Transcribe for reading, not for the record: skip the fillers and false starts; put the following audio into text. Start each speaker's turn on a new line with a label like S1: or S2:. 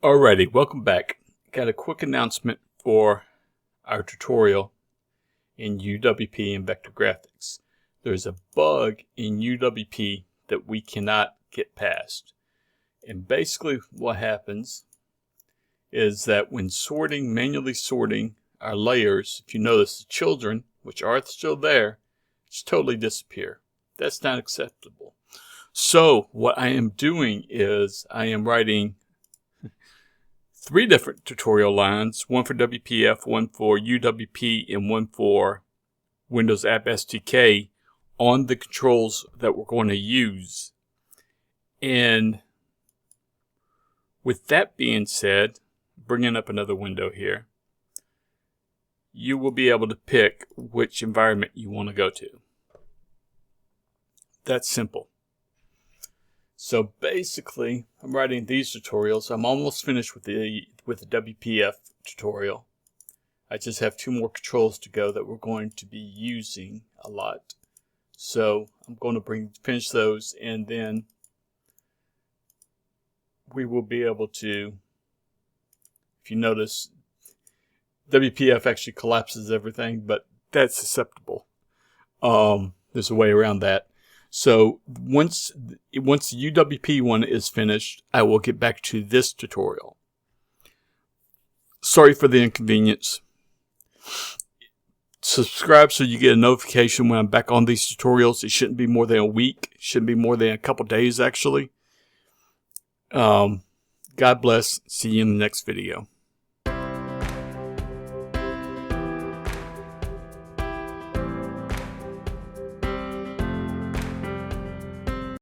S1: Alrighty, welcome back. Got a quick announcement for our tutorial in UWP and vector graphics. There's a bug in UWP that we cannot get past. And basically what happens is that when manually sorting our layers, if you notice the children, which are still there, just totally disappear. That's not acceptable. So what I am doing is I am writing 3 different tutorial lines, one for WPF, one for UWP, and one for Windows App SDK on the controls that we're going to use. And with that being said, bringing up another window here, you will be able to pick which environment you want to go to. That's simple. So basically, I'm writing these tutorials. I'm almost finished with the WPF tutorial. I just have 2 more controls to go that we're going to be using a lot. So I'm going to finish those, and then we will be able to, if you notice, WPF actually collapses everything, but that's acceptable. There's a way around that. So once the UWP one is finished, I will get back to this tutorial. Sorry for the inconvenience. Subscribe so you get a notification when I'm back on these tutorials. It shouldn't be more than a week. It shouldn't be more than a couple days, actually. God bless. See you in the next video.